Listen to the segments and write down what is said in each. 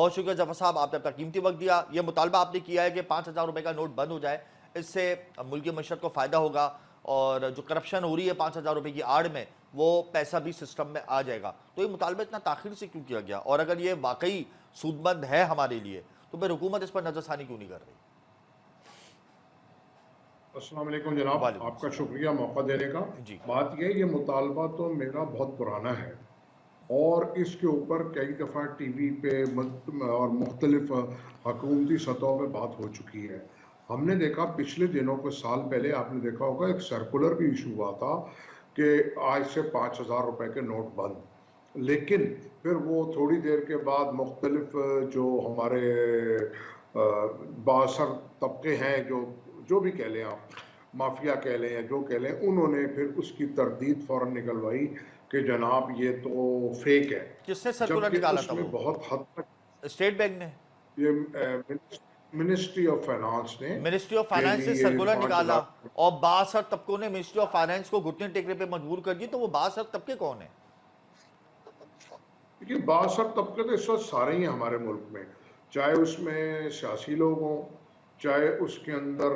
बहुत शुक्रिया जफर साहब, आपने अपना कीमती वक्त दिया। ये मुतालबा आपने किया है कि 5,000 रुपये का नोट बंद हो जाए, इससे मुल्क की मईशत को फ़ायदा होगा और जो करप्शन हो रही है 5,000 रुपये की आड़ में, वो पैसा भी सिस्टम में आ जाएगा। तो ये मुतालबा इतना ताखिर से क्यों किया गया, और अगर ये वाकई सूदमंद है हमारे लिए तो फिर हुकूमत इस पर नजरसानी क्यों नहीं कर रही? अस्सलाम वालेकुम जनाब, वालेकुम आपका अस्सलाम। शुक्रिया मौका देने का। जी बात यह है, ये मुतालबा तो मेरा बहुत पुराना है और इसके ऊपर कई दफ़ा टीवी पे और मुख्तलिफ हकूमती सतहों पे बात हो चुकी है। हमने देखा पिछले दिनों, कुछ साल पहले आपने देखा होगा, एक सर्कुलर भी इशू हुआ था कि आज से 5,000 रुपये के नोट बंद। लेकिन फिर वो थोड़ी देर के बाद मुख्तलिफ जो हमारे बासर तबके हैं, जो जो भी कह लें आप, माफिया कह लें या जो कह लें, उन्होंने फिर उसकी तरदीद फौरन निकलवाई कि जनाब ये तो फेक है। किसने सर्कुलर जबकि निकाला था उसमें वो? बहुत हद तक स्टेट बैंक ने? ये मिनिस्ट्री ऑफ फाइनेंस ने मिनिस्ट्री ऑफ कि फाइनेंस जी से ये सर्कुलर निकाला 5,000। और बासर तबकों ने मिनिस्ट्री ऑफ फाइनेंस को घुटने टेकने पे मजबूर कर दी, तो वो बासर तबके कौन है? देखिए, बासर तबके तो इस वक्त सारे ही हैं हमारे मुल्क में, चाहे उसमें सियासी लोग हों, चाहे उसके अंदर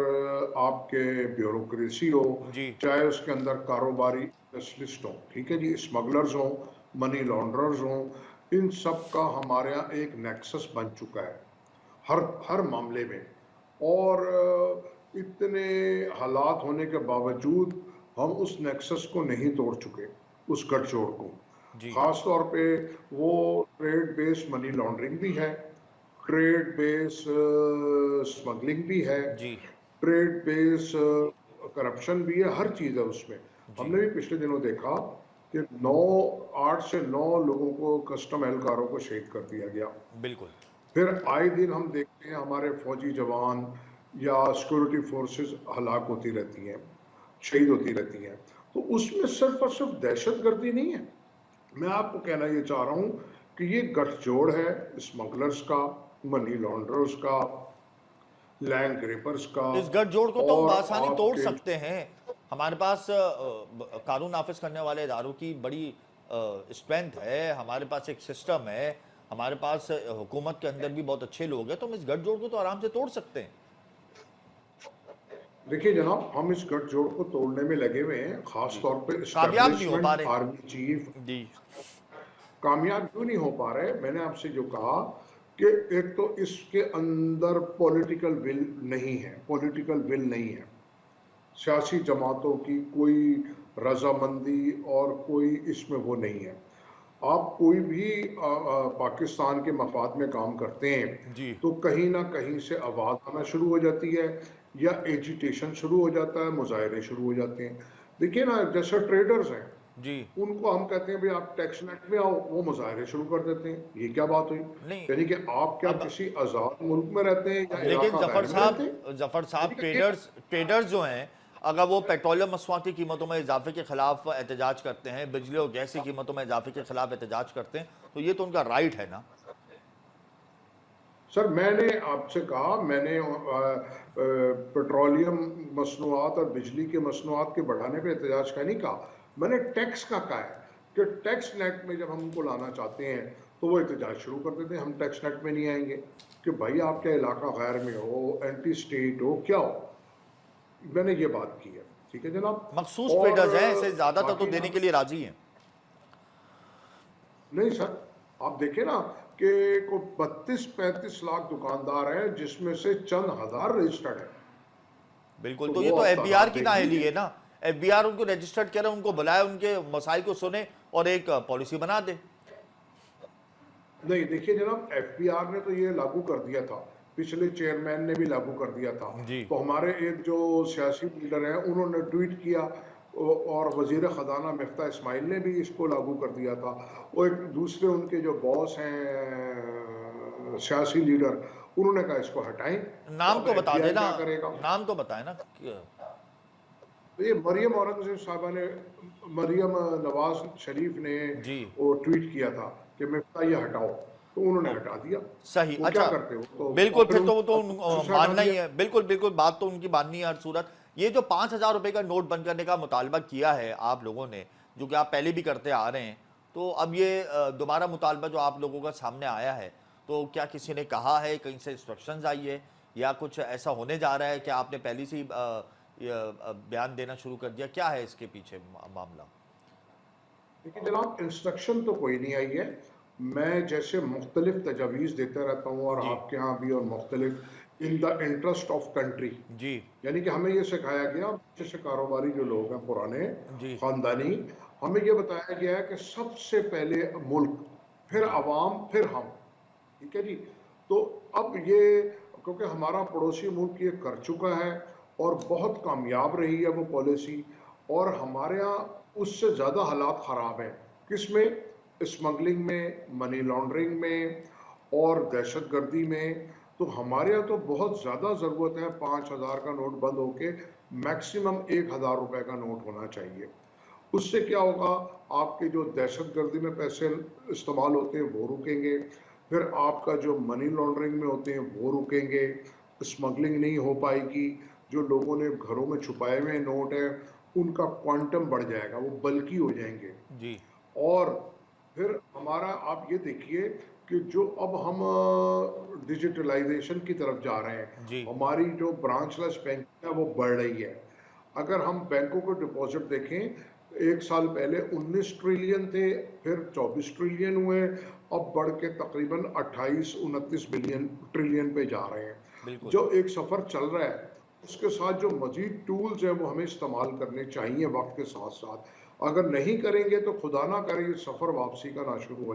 आपके ब्यूरोक्रेसी हो, जी चाहे उसके अंदर कारोबारी स्पेशलिस्ट हों, ठीक है जी, स्मगलर्स हों, मनी लॉन्ड्रर्स हों, इन सब का हमारे यहाँ एक नेक्सस बन चुका है हर हर मामले में। और इतने हालात होने के बावजूद हम उस नेक्सस को नहीं तोड़ चुके, उस गठजोड़ को। जी खास तौर पे वो ट्रेड बेस्ड मनी लॉन्ड्रिंग भी है, ट्रेड बेस्ड स्मगलिंग भी है, जी ट्रेड बेस्ड करप्शन भी है, हर चीज़ है उसमें। जी हमने भी पिछले दिनों देखा कि 8 से 9 लोगों को, कस्टम एहलकारों को शहीद कर दिया गया। बिल्कुल। फिर आए दिन हम देखते हैं हमारे फौजी जवान या सिक्योरिटी फोर्सेस हलाक होती रहती हैं, शहीद होती रहती हैं। तो उसमें सिर्फ और सिर्फ दहशत गर्दी नहीं है। मैं आपको कहना ये चाह रहा हूं कि ये गठजोड़ है स्मगलर्स का, मनी लॉन्ड्रर्स का, लैंड ग्रेपर्स का इस गठजोड़ को तो हम और आसानी तोड़ आपके। सकते हैं। हमारे पास कानून नाफिज करने वाले इदारों की बड़ी स्ट्रेंथ है, हमारे पास एक सिस्टम है, हमारे पास हुकूमत के अंदर भी बहुत अच्छे लोग हैं, तो हम इस गठजोड़ को तो आराम से तोड़ सकते हैं। देखिए जनाब, हम इस गठजोड़ को तोड़ने में लगे हुए हैं, खास जी, तौर पे कामयाब नहीं हो पा इस्टेब्लिशमेंट, रहे। Army chief. जी कामयाब क्यों नहीं हो पा रहे? मैंने आपसे जो कहा कि एक तो इसके अंदर पॉलिटिकल विल नहीं है, पॉलिटिकल विल नहीं है, सियासी जमातों की कोई रजामंदी और कोई इसमें वो नहीं है। आप कोई भी पाकिस्तान के मफाद में काम करते हैं जी तो कहीं ना कहीं से आवाज़ आना शुरू हो जाती है या एजिटेशन शुरू हो जाता है, मुजाहरे शुरू हो जाते हैं। देखिए ना, जैसे ट्रेडर्स हैं, जी उनको हम कहते हैं भाई आप टैक्स नेट में आओ, वो मुजाहरे शुरू कर देते हैं। ये क्या बात हुई? नहीं। यानी कि आप क्या अब किसी आज़ाद मुल्क में रहते हैं या लेकिन इलाका गैर में रहते हैं? जफर साहब, यानी कि एक ट्रेडर्स जो हैं, अगर वो पेट्रोलियम मसनूआत की कीमतों में इजाफे के खिलाफ एहतजाज करते हैं, बिजली और गैस की कीमतों में इजाफे के खिलाफ एहतजाज करते हैं, तो ये तो उनका राइट है ना। सर, मैंने आपसे कहा, मैंने पेट्रोलियम मसनूआत और बिजली के मसनूआत के बढ़ाने पे एहतजाज का नहीं कहा, मैंने टैक्स का कहा है कि टैक्स नेट में जब हम उनको लाना चाहते हैं तो वो एहतजाज शुरू कर देते हैं, हम टैक्स नेट में नहीं आएंगे कि भाई आपका इलाका गैर में हो, एंटी स्टेट हो, क्या हो। मैंने ये बात की है, ठीक है जनाब। मखसूस और ट्रेडर्स हैं, इसे ज़्यादातर तो बाकी देने हम के लिए राजी हैं। नहीं सर, आप देखें ना कि को 32-35 लाख दुकानदार हैं जिसमें से चंद हजार रजिस्टर्ड है। बिल्कुल, तो तो ये वो तो आप एफबीआर तादाद की देख नाअहली लीजिए। है ना। एफबीआर उनको रजिस्टर्ड करे, उनको बुलाए, उनके मसाइल को सुने और एक पॉलिसी बना दे। नहीं, देखिए जनाब, एफबीआर ने तो ये लागू कर दिया था, पिछले चेयरमैन ने भी लागू कर दिया था। जी तो हमारे एक जो सियासी लीडर हैं उन्होंने ट्वीट किया और वजीर खजाना मिफ्ता इस्माइल ने भी इसको लागू कर दिया था। और एक दूसरे उनके जो बॉस हैं सियासी लीडर, उन्होंने कहा इसको हटाएं। तो नाम अब तो बता एफबीआई देना, क्या करेगा? नाम तो बताए ना तो ये मरियम औरंगजेब साहबा ने, मरियम नवाज शरीफ ने जी वो ट्वीट किया था कि मिफ्ता ये हटाओ, तो उन्होंने हटा दिया। सही। वो क्या अच्छा, करते हो तो बिल्कुल, फिर फिर तो वो तो उनसे हटा मानना ही दिया। है। बिल्कुल बिल्कुल, बात तो उनकी माननी है हर सूरत। ये जो 5,000 रुपये का नोट बंद करने का मुतालबा किया है आप लोगों ने, जो कि आप पहले भी करते आ रहे हैं, तो अब ये दोबारा मुतालबा जो आप लोगों का सामने आया है, तो क्या किसी ने कहा है, कहीं से इंस्ट्रक्शंस आई है या कुछ ऐसा होने जा रहा है? क्या आपने पहले से ही बयान देना शुरू कर दिया? क्या है इसके पीछे मामला? देखिए जनाब, इंस्ट्रक्शन तो कोई नहीं आई है। मैं जैसे मुख्तलिफ तजावीज़ देता रहता हूँ और जी, आपके यहाँ भी, और मुख्तलिफ in the interest of country, जी, यानी कि हमें ये सिखाया गया, जैसे कारोबारी जो लोग हैं पुराने जी, ख़ानदानी, हमें ये बताया गया है कि सबसे पहले मुल्क, फिर जी, अवाम, फिर हम। ठीक है जी। तो अब ये, क्योंकि हमारा पड़ोसी मुल्क ये कर चुका है और बहुत कामयाब रही है वो पॉलिसी, और हमारे यहाँ उससे ज़्यादा हालात ख़राब हैं। किसमें? स्मगलिंग में, मनी लॉन्ड्रिंग में और दहशतगर्दी में। तो हमारे यहाँ तो बहुत ज़्यादा ज़रूरत है 5,000 का नोट बंद होके मैक्सिमम 1,000 रुपए का नोट होना चाहिए। उससे क्या होगा, आपके जो दहशतगर्दी में पैसे इस्तेमाल होते हैं वो रुकेंगे, फिर आपका जो मनी लॉन्ड्रिंग में होते हैं वो रुकेंगे, स्मगलिंग नहीं हो पाएगी, जो लोगों ने घरों में छुपाए हुए नोट हैं उनका क्वांटम बढ़ जाएगा, वो बल्कि हो जाएंगे। जी, और फिर हमारा आप ये देखिए कि जो अब हम डिजिटलाइजेशन की तरफ जा रहे हैं, जी, हमारी जो ब्रांचलेस बैंकिंग है वो बढ़ रही है। अगर हम बैंकों को डिपॉजिट देखें, 1 साल पहले 19 ट्रिलियन थे, फिर 24 ट्रिलियन हुए, अब बढ़ के तकरीबन 28-29 बिलियन ट्रिलियन पे जा रहे हैं। बिल्कुल। जो एक सफ़र चल रहा है, उसके साथ जो मजीद टूल्स हैं वो हमें इस्तेमाल करने चाहिए वक्त के साथ साथ। अगर नहीं करेंगे तो खुदा ना करे ये सफ़र वापसी का ना शुरू हो